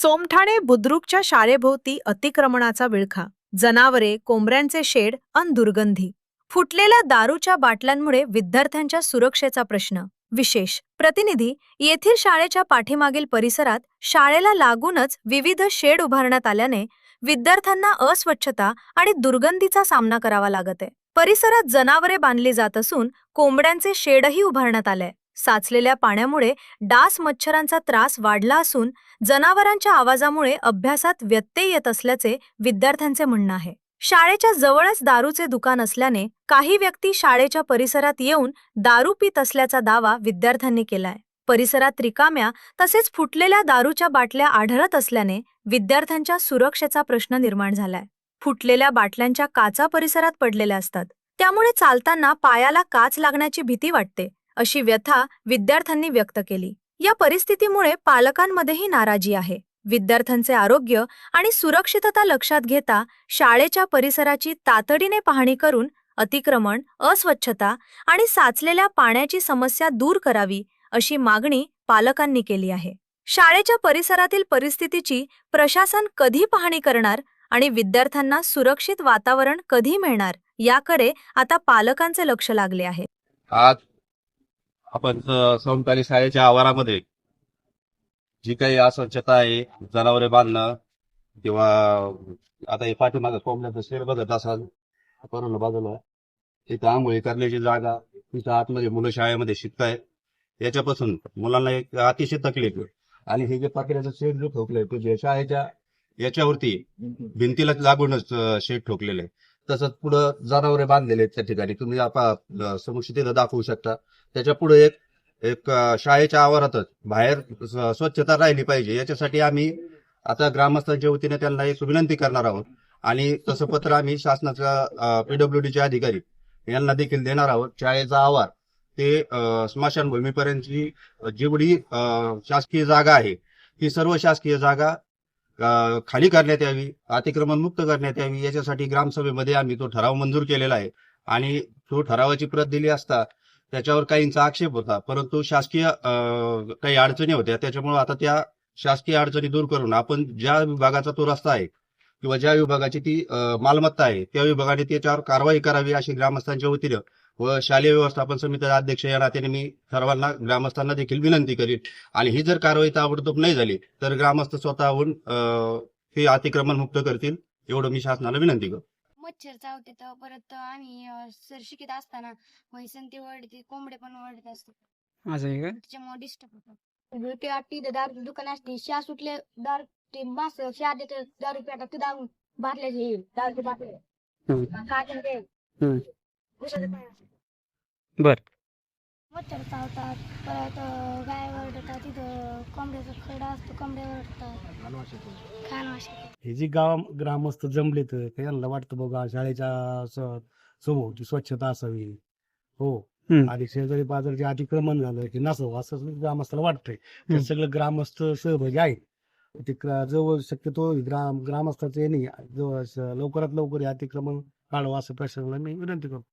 सोमठाणे बुद्रुकच्या शाळेभोवती अतिक्रमणाचा विळखा, जनावरे, कोंबड्यांचे शेड अन दुर्गंधी. फुटलेल्या दारूच्या बाटल्यांमुळे विद्यार्थ्यांच्या सुरक्षेचा प्रश्न. विशेष प्रतिनिधी. येथील शाळेच्या पाठीमागील परिसरात शाळेला लागूनच विविध शेड उभारण्यात आल्याने विद्यार्थ्यांना अस्वच्छता आणि दुर्गंधीचा सामना करावा लागत आहे. परिसरात जनावरे बांधली जात असून कोंबड्यांचे शेडही उभारण्यात आले. साचलेल्या पाण्यामुळे डास मच्छरांचा त्रास वाढला असून जनावरांच्या आवाजामुळे अभ्यासात व्यत्यय येत असल्याचे विद्यार्थ्यांचे म्हणणं आहे. शाळेच्या जवळच दारूचे दुकान असल्याने काही व्यक्ती शाळेच्या परिसरात येऊन दारू पीत असल्याचा दावा विद्यार्थ्यांनी केलाय. परिसरात रिकाम्या तसेच फुटलेल्या दारूच्या बाटल्या आढळत असल्याने विद्यार्थ्यांच्या सुरक्षेचा प्रश्न निर्माण झालाय. फुटलेल्या बाटल्यांच्या काचा परिसरात पडलेल्या असतात, त्यामुळे चालताना पायाला काच लागण्याची भीती वाटते, अशी व्यथा विद्यार्थ्यांनी व्यक्त केली. या परिस्थितीमुळे पालकांमध्येही नाराजी आहे. विद्यार्थ्यांचे आरोग्य आणि सुरक्षितता लक्षात घेता शाळेच्या परिसराची तातडीने पाहणी करून अतिक्रमण, अस्वच्छता आणि साचलेल्या पाण्याची समस्या दूर करावी, अशी मागणी पालकांनी केली आहे. शाळेच्या परिसरातील परिस्थितीची प्रशासन कधी पाहणी करणार आणि विद्यार्थ्यांना सुरक्षित वातावरण कधी मिळणार, याकडे आता पालकांचे लक्ष लागले आहे. आज आपण सोमठाणे शाळेच्या आवारामध्ये जी काही अस्वच्छता आहे, जनावरे बांधणं किंवा आता हे पाठीमागं कोंबड्याचं शेड बघत असाल, करून बाजूला तिथं आंघोळी करण्याची जागा, तिथं आतमध्ये मुलं शाळेमध्ये शिकतायत, याच्यापासून मुलांना एक अतिशय तकलीफ आहे. आणि हे जे पाकिटाचं शेड जो ठोकलंय ते जे शाळेच्या याच्यावरती भिंतीला लागूनच शेड ठोकलेलं आहे. तसंच पुढं जनावरे बांधलेले आहेत त्या ठिकाणी, तुम्ही समक्ष तिथं दाखवू शकता. त्याच्या पुढे एक शाळेच्या आवारातच बाहेर स्वच्छता राहिली पाहिजे, याच्यासाठी आम्ही आता ग्रामस्थांच्या वतीने त्यांना एक विनंती करणार आहोत. आणि तसं पत्र आम्ही शासनाच्या PWDचे अधिकारी यांना देखील देणार आहोत. शाळेचा आवार ते स्मशानभूमीपर्यंतची जेवढी शासकीय जागा आहे, ही सर्व शासकीय जागा खाली करण्यात यावी, अतिक्रमण मुक्त करण्यात यावी. याच्यासाठी ग्रामसभेमध्ये आम्ही तो ठराव मंजूर केलेला आहे. आणि तो ठरावाची प्रत दिली असता त्याच्यावर काहींचा आक्षेप होता, परंतु शासकीय काही अडचणी होत्या, त्याच्यामुळे आता त्या शासकीय अडचणी दूर करून आपण ज्या विभागाचा तो रस्ता आहे किंवा ज्या विभागाची ती मालमत्ता आहे, त्या विभागाने त्याच्यावर कारवाई करावी, अशी ग्रामस्थांच्या वतीनं व शालेय व्यवस्थापन समितीचे अध्यक्ष या नात्याने मी सर्वांना ग्रामस्थांना देखील विनंती करीन. आणि ही जर कारवाई ताबडतोब नाही झाली तर ग्रामस्थ स्वतःहून हे अतिक्रमण मुक्त करतील, एवढं मी शासनाला विनंती करतो. मच्छर चावते तर परत आम्ही सर शिकत असताना म्हैसन ते ओरडते, कोंबडे पण ओरडत असतात, असं आहे का? त्याच्यामुळे डिस्टर्ब होतं. ते तिथं दारू दुकान असते, शा सुटले दारू ते मास शा देते दारू पेटा ते दारू बाटल्याचे दारूचे बाटले काटून ते उसाचे पाय असतात. बर. मच्छर चावतात, परत गाय ओरडतात, तिथं कोंबड्याचा खडा असतो, कोंबड्या ओरडतात, खान वाशेत. हे जे ग्रामस्थ जमले तर यांना वाटतं बघा शाळेच्या समोरची स्वच्छता असावी, हो, आणि शेजारी पाजारचे अतिक्रमण झालं की नसावं असं ग्रामस्थाला वाटतंय. तर सगळं ग्रामस्थ सहभागी आहेत. ते जवळ शक्यतो ग्रामस्थाचे नाही, लवकरात लवकर हे अतिक्रमण काढावं असं प्रशासनाला मी विनंती करतो.